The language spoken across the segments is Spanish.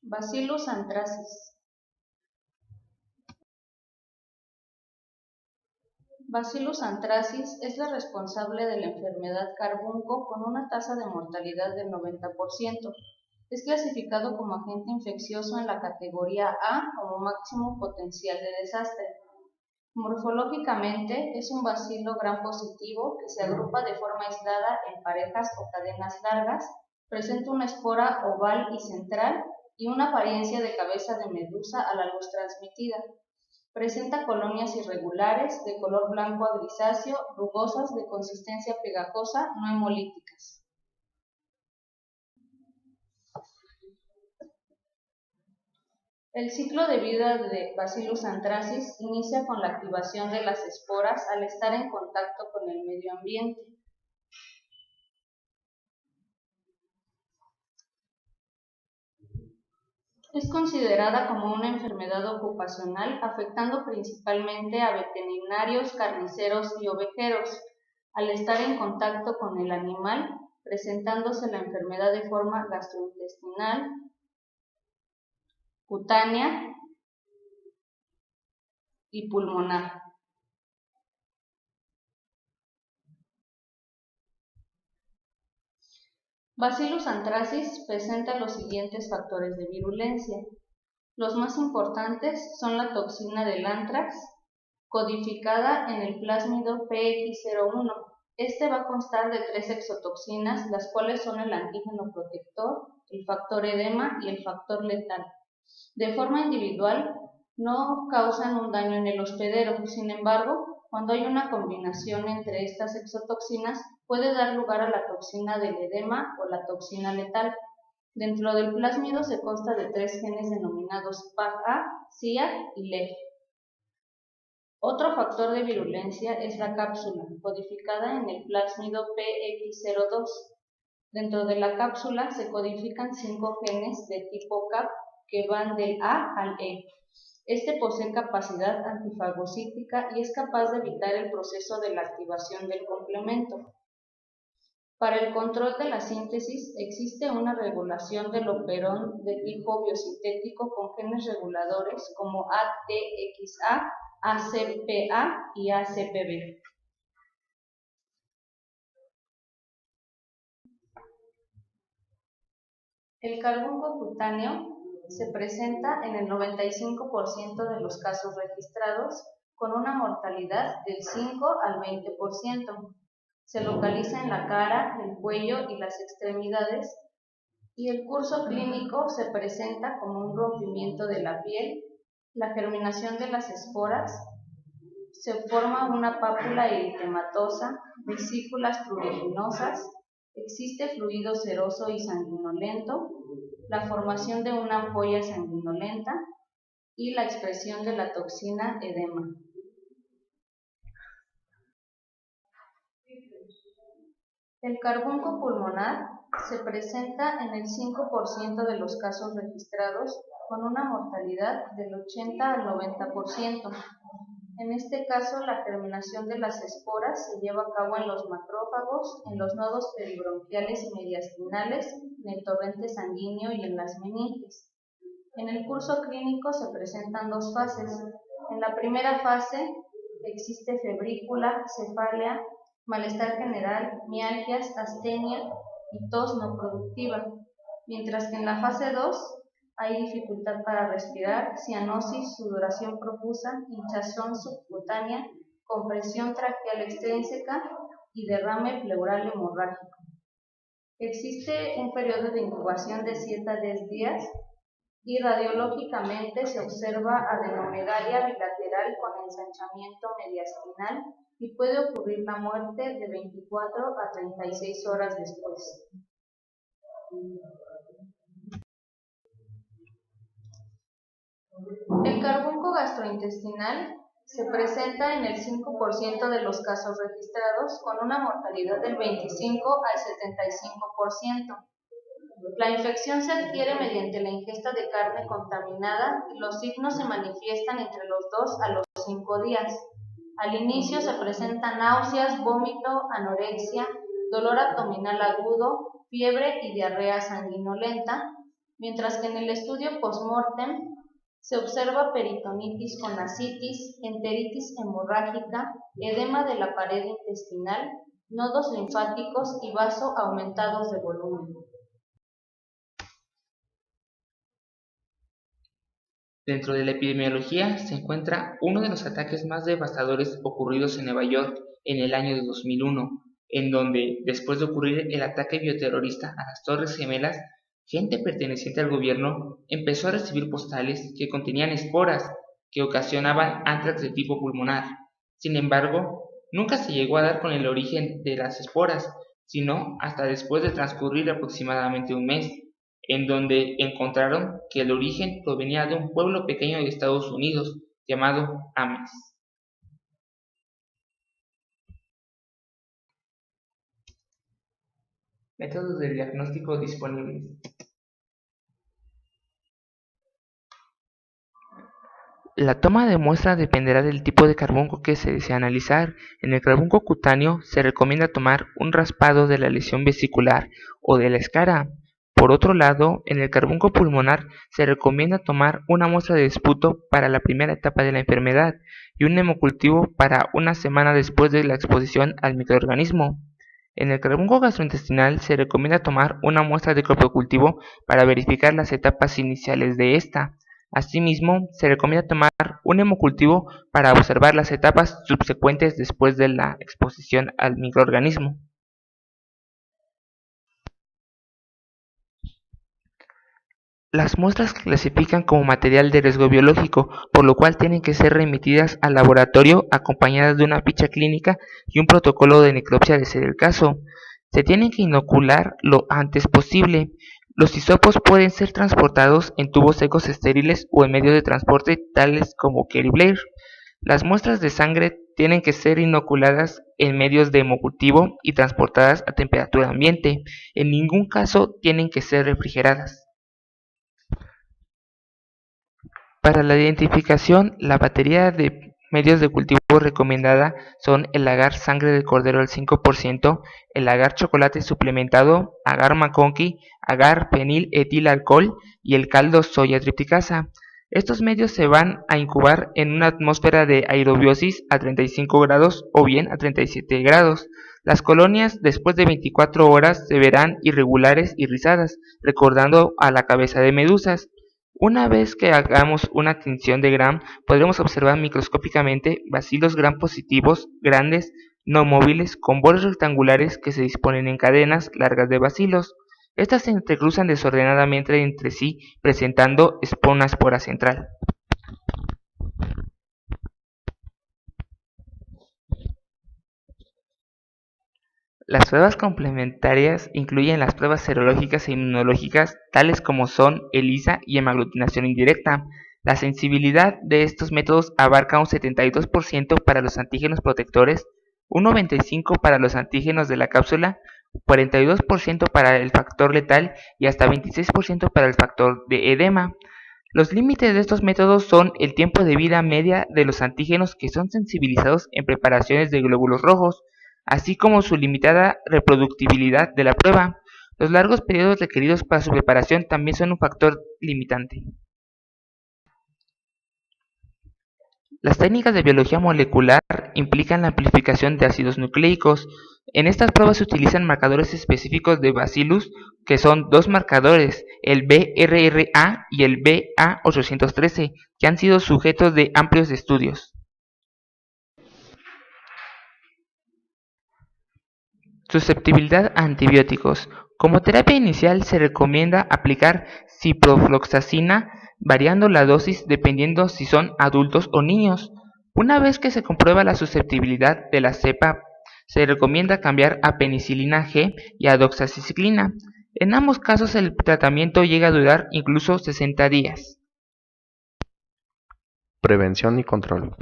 Bacillus anthracis. Bacillus anthracis es la responsable de la enfermedad carbunco con una tasa de mortalidad del 90%. Es clasificado como agente infeccioso en la categoría A como máximo potencial de desastre. Morfológicamente es un bacilo gram positivo que se agrupa de forma aislada en parejas o cadenas largas, presenta una espora oval y central y una apariencia de cabeza de medusa a la luz transmitida. Presenta colonias irregulares de color blanco a grisáceo, rugosas, de consistencia pegajosa, no hemolíticas. El ciclo de vida de Bacillus anthracis inicia con la activación de las esporas al estar en contacto con el medio ambiente. Es considerada como una enfermedad ocupacional, afectando principalmente a veterinarios, carniceros y ovejeros, al estar en contacto con el animal, presentándose la enfermedad de forma gastrointestinal, cutánea y pulmonar. Bacillus anthracis presenta los siguientes factores de virulencia. Los más importantes son la toxina del anthrax, codificada en el plásmido PX01. Este va a constar de 3 exotoxinas, las cuales son el antígeno protector, el factor edema y el factor letal. De forma individual, no causan un daño en el hospedero, sin embargo, cuando hay una combinación entre estas exotoxinas, puede dar lugar a la toxina del edema o la toxina letal. Dentro del plásmido se consta de 3 genes denominados PAC-A, CIA y LEF. Otro factor de virulencia es la cápsula, codificada en el plásmido PX02. Dentro de la cápsula se codifican 5 genes de tipo CAP que van del A al E. Este posee capacidad antifagocítica y es capaz de evitar el proceso de la activación del complemento. Para el control de la síntesis existe una regulación del operón de tipo biosintético con genes reguladores como ATXA, ACPA y ACPB. El carbunco cutáneo se presenta en el 95% de los casos registrados con una mortalidad del 5 al 20%. Se localiza en la cara, el cuello y las extremidades y el curso clínico se presenta como un rompimiento de la piel, la germinación de las esporas, se forma una pápula eritematosa, vesículas pruriginosas, existe fluido seroso y sanguinolento, la formación de una ampolla sanguinolenta y la expresión de la toxina edema. El carbunco pulmonar se presenta en el 5% de los casos registrados con una mortalidad del 80 al 90%. En este caso, la germinación de las esporas se lleva a cabo en los macrófagos, en los nodos peribronquiales y mediastinales, en el torrente sanguíneo y en las meninges. En el curso clínico se presentan 2 fases. En la primera fase existe febrícula, cefalea, malestar general, mialgias, astenia y tos no productiva, mientras que en la fase 2 hay dificultad para respirar, cianosis, sudoración profusa, hinchazón subcutánea, compresión traqueal extrínseca y derrame pleural hemorrágico. Existe un periodo de incubación de 7 a 10 días y radiológicamente se observa adenomegalia bilateral con ensanchamiento mediastinal y puede ocurrir la muerte de 24 a 36 horas después. El carbunco gastrointestinal se presenta en el 5% de los casos registrados con una mortalidad del 25 al 75%. La infección se adquiere mediante la ingesta de carne contaminada y los signos se manifiestan entre los 2 a los 5 días. Al inicio se presentan náuseas, vómito, anorexia, dolor abdominal agudo, fiebre y diarrea sanguinolenta, mientras que en el estudio post-mortem se observa peritonitis con ascitis, enteritis hemorrágica, edema de la pared intestinal, nodos linfáticos y vaso aumentados de volumen. Dentro de la epidemiología se encuentra uno de los ataques más devastadores ocurridos en Nueva York en el año de 2001, en donde, después de ocurrir el ataque bioterrorista a las Torres Gemelas, gente perteneciente al gobierno empezó a recibir postales que contenían esporas que ocasionaban antrax de tipo pulmonar. Sin embargo, nunca se llegó a dar con el origen de las esporas, sino hasta después de transcurrir aproximadamente un mes, en donde encontraron que el origen provenía de un pueblo pequeño de Estados Unidos llamado Ames. Métodos de diagnóstico disponibles. La toma de muestra dependerá del tipo de carbunco que se desea analizar. En el carbunco cutáneo se recomienda tomar un raspado de la lesión vesicular o de la escara. Por otro lado, en el carbunco pulmonar se recomienda tomar una muestra de esputo para la primera etapa de la enfermedad y un hemocultivo para una semana después de la exposición al microorganismo. En el carbunco gastrointestinal se recomienda tomar una muestra de criocultivo para verificar las etapas iniciales de esta. Asimismo, se recomienda tomar un hemocultivo para observar las etapas subsecuentes después de la exposición al microorganismo. Las muestras se clasifican como material de riesgo biológico, por lo cual tienen que ser remitidas al laboratorio acompañadas de una ficha clínica y un protocolo de necropsia de ser el caso. Se tienen que inocular lo antes posible. Los hisopos pueden ser transportados en tubos secos estériles o en medios de transporte tales como Kerry Blair. Las muestras de sangre tienen que ser inoculadas en medios de hemocultivo y transportadas a temperatura ambiente. En ningún caso tienen que ser refrigeradas. Para la identificación, la batería de medios de cultivo recomendada son el agar sangre de cordero al 5%, el agar chocolate suplementado, agar McConkey, agar penil etil alcohol y el caldo soya tripticasa. Estos medios se van a incubar en una atmósfera de aerobiosis a 35 grados o bien a 37 grados. Las colonias después de 24 horas se verán irregulares y rizadas, recordando a la cabeza de medusas. Una vez que hagamos una tinción de Gram, podremos observar microscópicamente bacilos Gram positivos grandes, no móviles, con bordes rectangulares que se disponen en cadenas largas de bacilos. Estas se entrecruzan desordenadamente entre sí, presentando una espora central. Las pruebas complementarias incluyen las pruebas serológicas e inmunológicas, tales como son ELISA y hemaglutinación indirecta. La sensibilidad de estos métodos abarca un 72% para los antígenos protectores, un 95% para los antígenos de la cápsula, 42% para el factor letal y hasta 26% para el factor de edema. Los límites de estos métodos son el tiempo de vida media de los antígenos que son sensibilizados en preparaciones de glóbulos rojos, así como su limitada reproductibilidad de la prueba. Los largos periodos requeridos para su preparación también son un factor limitante. Las técnicas de biología molecular implican la amplificación de ácidos nucleicos. En estas pruebas se utilizan marcadores específicos de Bacillus, que son dos marcadores, el BRRA y el BA813, que han sido sujetos de amplios estudios. Susceptibilidad a antibióticos. Como terapia inicial se recomienda aplicar ciprofloxacina variando la dosis dependiendo si son adultos o niños. Una vez que se comprueba la susceptibilidad de la cepa, se recomienda cambiar a penicilina G y a doxazicilina. En ambos casos el tratamiento llega a durar incluso 60 días. Prevención y control.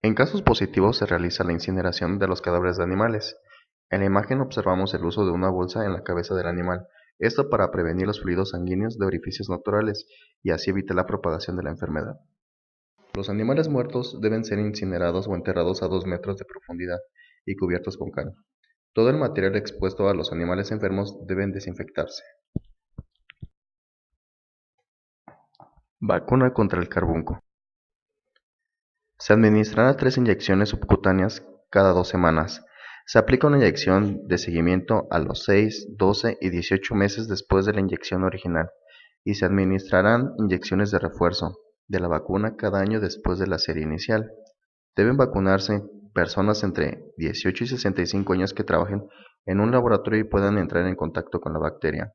En casos positivos se realiza la incineración de los cadáveres de animales. En la imagen observamos el uso de una bolsa en la cabeza del animal, esto para prevenir los fluidos sanguíneos de orificios naturales y así evitar la propagación de la enfermedad. Los animales muertos deben ser incinerados o enterrados a 2 metros de profundidad y cubiertos con cal. Todo el material expuesto a los animales enfermos deben desinfectarse. Vacuna contra el carbunco. Se administrarán 3 inyecciones subcutáneas cada 2 semanas. Se aplica una inyección de seguimiento a los 6, 12 y 18 meses después de la inyección original, y se administrarán inyecciones de refuerzo de la vacuna cada año después de la serie inicial. Deben vacunarse personas entre 18 y 65 años que trabajen en un laboratorio y puedan entrar en contacto con la bacteria,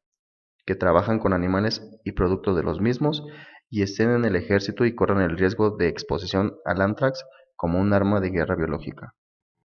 que trabajan con animales y productos de los mismos y estén en el ejército y corran el riesgo de exposición al anthrax como un arma de guerra biológica.